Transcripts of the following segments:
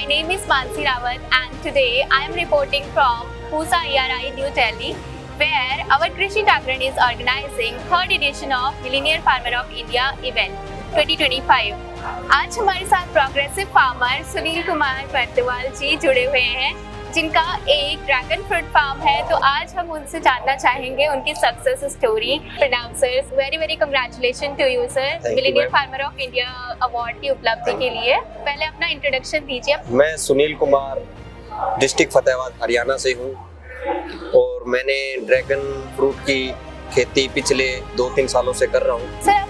My name is Mansi Rawat and today I am reporting from Pusa ERI, New Delhi, where our Krishi Jagran is organizing third edition of Millionaire Farmer of India event 2025. आज हमारे साथ progressive farmer Sunil Kumar Bartwal जी जुड़े हुए हैं, जिनका एक dragon fruit farm है। तो आज हम उनसे जानना चाहेंगे उनकी सक्सेस स्टोरी। प्रणाम sir, very very congratulation to you sir, millionaire farmer of India award की उपलब्धि के लिए। पहले अपना इंट्रोडक्शन दीजिए। मैं सुनील कुमार डिस्ट्रिक्ट फतेहाबाद हरियाणा से हूँ और मैंने ड्रैगन फ्रूट की खेती पिछले 2-3 सालों से कर रहा हूँ। सर, आप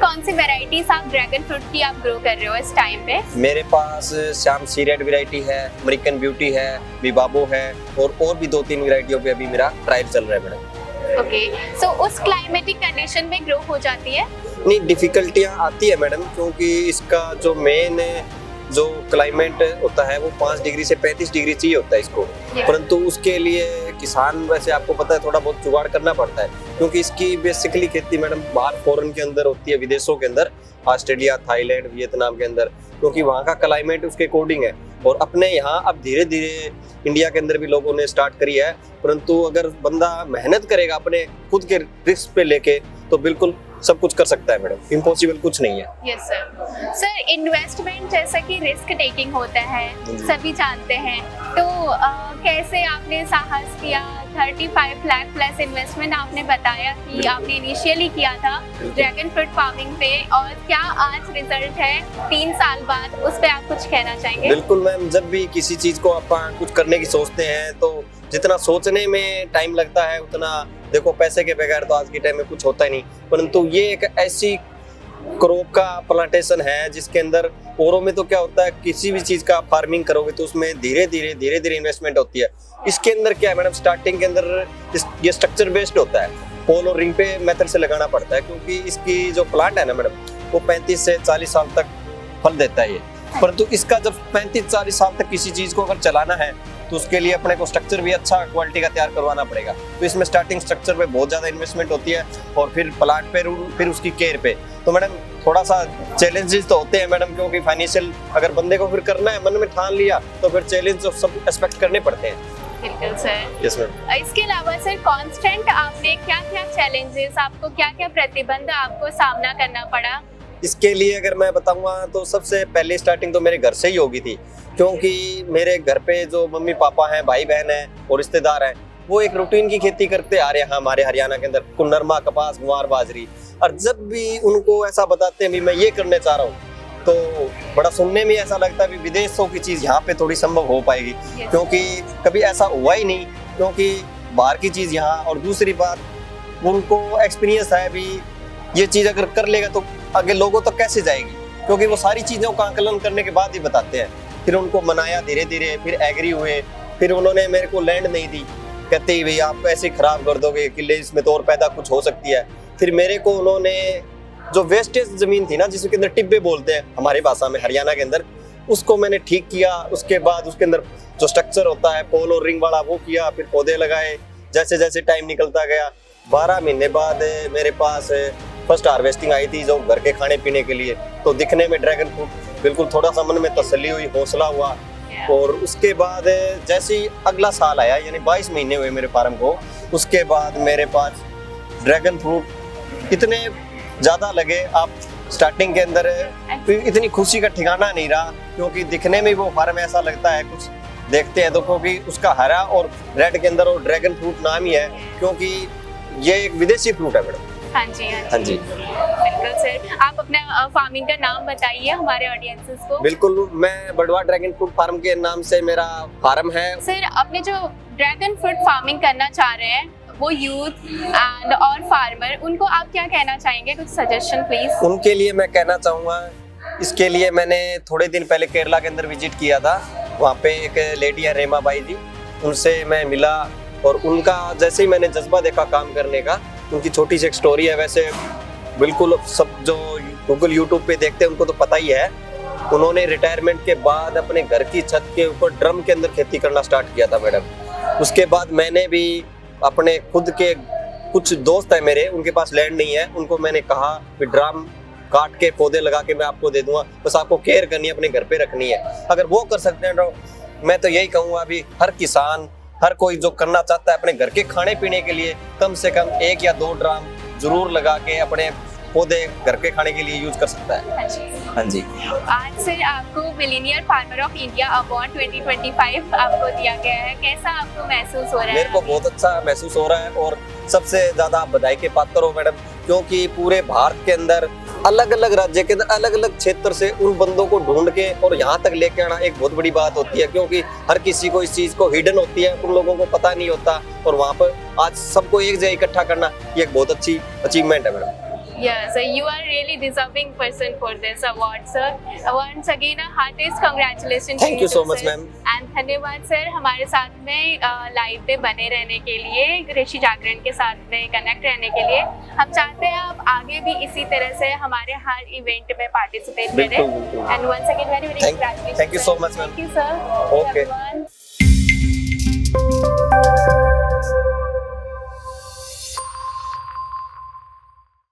कौन सी वैरायटीज आप ड्रैगन फ्रूट की आप ग्रो कर रहे हो इस टाइम पे? मेरे पास श्याम सी रेड वैरायटी है, अमेरिकन ब्यूटी है, विबाबो है और भी 2-3 वैरायटियों पे अभी मेरा ट्रायल चल रहा है मैडम। ओके, सो उस क्लाइमेटिक कंडीशन में ग्रो हो जाती है? नहीं, डिफिकल्टियाँ आती है मैडम, क्योंकि इसका जो मेन जो क्लाइमेट होता है वो 5 डिग्री से 35 डिग्री चाहिए होता है इसको, परंतु उसके लिए किसान, वैसे आपको पता है, थोड़ा बहुत जुगाड़ करना पड़ता है, क्योंकि इसकी बेसिकली खेती मैडम बाहर फॉरेन के अंदर होती है, विदेशों के अंदर, ऑस्ट्रेलिया, थाईलैंड, वियतनाम के अंदर, क्योंकि वहाँ का क्लाइमेट उसके अकॉर्डिंग है। और अपने यहाँ अब धीरे धीरे इंडिया के अंदर भी लोगों ने स्टार्ट करी है, परंतु अगर बंदा मेहनत करेगा अपने खुद के रिस्क पे लेके तो बिल्कुल सब कुछ कर सकता है मैडम, इम्पॉसिबल कुछ नहीं है। Yes sir. सर, इन्वेस्टमेंट जैसा कि रिस्क टेकिंग होता है, सभी जानते हैं, तो कैसे आपने साहस किया? 35 लाख प्लस इन्वेस्टमेंट आपने बताया कि आपने इनिशियली किया था ड्रैगन फ्रूट फार्मिंग पे, और क्या आज रिजल्ट है 3 साल बाद, उस पे आप कुछ कहना चाहेंगे? बिल्कुल मैम, जब भी किसी चीज को आप कुछ करने की सोचते हैं तो जितना सोचने में टाइम लगता है उतना, देखो, पैसे के बगैर तो आज के टाइम में कुछ होता ही नहीं, परंतु ये एक ऐसी क्रॉप का प्लांटेशन है जिसके अंदर, औरों में तो क्या होता है, किसी भी चीज का फार्मिंग करोगे तो उसमें धीरे धीरे इन्वेस्टमेंट होती है। इसके अंदर क्या है मैडम, स्टार्टिंग के अंदर ये स्ट्रक्चर बेस्ड होता है, पोल और रिंग पे मेथड से लगाना पड़ता है, क्योंकि इसकी जो प्लांट है ना मैडम, वो 35 से 40 साल तक फल देता है ये। परंतु इसका जब 35-40 साल तक किसी चीज को अगर चलाना है तो उसके लिए अपने को स्ट्रक्चर भी अच्छा क्वालिटी का तैयार करवाना पड़ेगा। तो इसमें स्टार्टिंग स्ट्रक्चर पे बहुत ज्यादा इन्वेस्टमेंट होती है और फिर प्लांट पे, फिर उसकी केयर पे। तो मैडम थोड़ा सा चैलेंजेस तो होते हैं मैडम, क्योंकि फाइनेंशियल अगर बंदे को फिर करना है, मन में ठान लिया, तो फिर चैलेंज तो सब एक्सपेक्ट करने पड़ते हैं। बिल्कुल सर। Yes ma'am. इसके अलावा सर, कांस्टेंट आपने क्या चैलेंजेस, आपको क्या प्रतिबंध आपको सामना करना पड़ा? इसके लिए अगर मैं बताऊंगा तो सबसे पहले स्टार्टिंग तो मेरे घर से ही होगी थी, क्योंकि मेरे घर पे जो मम्मी पापा हैं, भाई बहन हैं और रिश्तेदार हैं, वो एक रूटीन की खेती करते आ रहे हैं हमारे हरियाणा के अंदर, नरमा, कपास, गुआर, बाजरी। और जब भी उनको ऐसा बताते हैं भी मैं ये करने चाह रहा हूँ, तो बड़ा सुनने में ऐसा लगता है भी विदेशों की चीज़ यहाँ पे थोड़ी संभव हो पाएगी, क्योंकि कभी ऐसा हुआ ही नहीं, क्योंकि बाहर की चीज़ यहाँ। और दूसरी बात, उनको एक्सपीरियंस है भी ये चीज़ अगर कर लेगा तो आगे लोगों तक कैसे जाएगी, क्योंकि वो सारी चीज़ों का आकलन करने के बाद ही बताते हैं। फिर उनको मनाया धीरे धीरे, फिर एग्री हुए, फिर उन्होंने मेरे को लैंड नहीं दी, कहते ही भाई आप ऐसे खराब कर दोगे किले, इसमें तो और पैदा कुछ हो सकती है। फिर मेरे को उन्होंने जो वेस्टेज जमीन थी ना, जिसके अंदर टिब्बे बोलते हैं हमारी भाषा में हरियाणा के अंदर, उसको मैंने ठीक किया। उसके बाद उसके अंदर जो स्ट्रक्चर होता है पोल और रिंग वाला, वो किया, फिर पौधे लगाए। जैसे जैसे टाइम निकलता गया, 12 महीने बाद मेरे पास फर्स्ट हार्वेस्टिंग आई थी, जो घर के खाने पीने के लिए। तो दिखने में ड्रैगन फ्रूट बिल्कुल, थोड़ा सा मन में तसल्ली हुई, हौसला हुआ। और उसके बाद जैसे ही अगला साल आया, यानी 22 महीने हुए मेरे फार्म को, उसके बाद मेरे पास ड्रैगन फ्रूट इतने ज़्यादा लगे, आप स्टार्टिंग के अंदर इतनी खुशी का ठिकाना नहीं रहा, क्योंकि दिखने में वो फार्म ऐसा लगता है, कुछ देखते हैं तो, क्योंकि उसका हरा और रेड के अंदर और ड्रैगन फ्रूट नाम ही है, क्योंकि ये एक विदेशी फ्रूट है मैडम। हाँ जी, हाँ जी, बिल्कुल सर। आप अपना फार्मिंग का नाम बताइए हमारे ऑडियंसेस को। बिल्कुल, मैं बड़वा ड्रैगन फ्रूट फार्म के नाम से मेरा फार्म है। सर, अपने जो ड्रैगन फ्रूट फार्मिंग करना चाह रहे हैं, वो यूथ एंड और फार्मर, उनको आप क्या कहना चाहेंगे? कुछ सजेशन प्लीज। उनके लिए मैं कहना चाहूँगा, इसके लिए मैंने थोड़े दिन पहले केरला के अंदर विजिट किया था। वहाँ पे एक लेडी है रेमा बाई जी, उनसे मैं मिला और उनका जैसे ही मैंने जज्बा देखा काम करने का, उनकी छोटी सी एक स्टोरी है। वैसे बिल्कुल सब जो गूगल यूट्यूब पे देखते हैं उनको तो पता ही है, उन्होंने रिटायरमेंट के बाद अपने घर की छत के ऊपर ड्रम के अंदर खेती करना स्टार्ट किया था मैडम। उसके बाद मैंने भी अपने खुद के कुछ दोस्त हैं मेरे, उनके पास लैंड नहीं है, उनको मैंने कहा कि ड्रम काट के पौधे लगा के मैं आपको दे दूंगा, बस आपको केयर करनी है, अपने घर पे रखनी है। अगर वो कर सकते हैं तो मैं तो यही कहूँगा अभी हर किसान, हर कोई जो करना चाहता है अपने घर के खाने पीने के लिए, कम से कम 1 या 2 ड्राम जरूर लगा के अपने पौधे घर के खाने के लिए यूज कर सकता है। हाँ जी। हाँ जी। आज से आपको millionaire farmer of India award 2025 आपको दिया गया है, कैसा आपको महसूस हो रहा है? मेरे को बहुत अच्छा महसूस हो रहा है और सबसे ज्यादा आप बधाई के पात्र हो मैडम, क्योंकि पूरे भारत के अंदर अलग अलग राज्य के अंदर अलग अलग क्षेत्र से उन बंदों को ढूंढ के और यहाँ तक लेके आना एक बहुत बड़ी बात होती है, क्योंकि हर किसी को इस चीज को हिडन होती है, उन लोगों को पता नहीं होता, और वहाँ पर आज सबको एक जगह इकट्ठा करना ये एक बहुत अच्छी अचीवमेंट है madam. Yeah, so you are really deserving person for this award, sir. Once again, a heartiest congratulations. Thank you so much, ma'am. And धन्यवाद सर हमारे साथ में लाइव पे बने रहने के लिए, कृषि जागरण के साथ में कनेक्ट रहने के लिए। हम चाहते हैं आप आगे भी इसी तरह से हमारे हर इवेंट में पार्टिसिपेट करें। बिल्कुल बिल्कुल। And once again, very very congratulations. Thank you so much, ma'am. Thank you, sir. Okay. Everyone.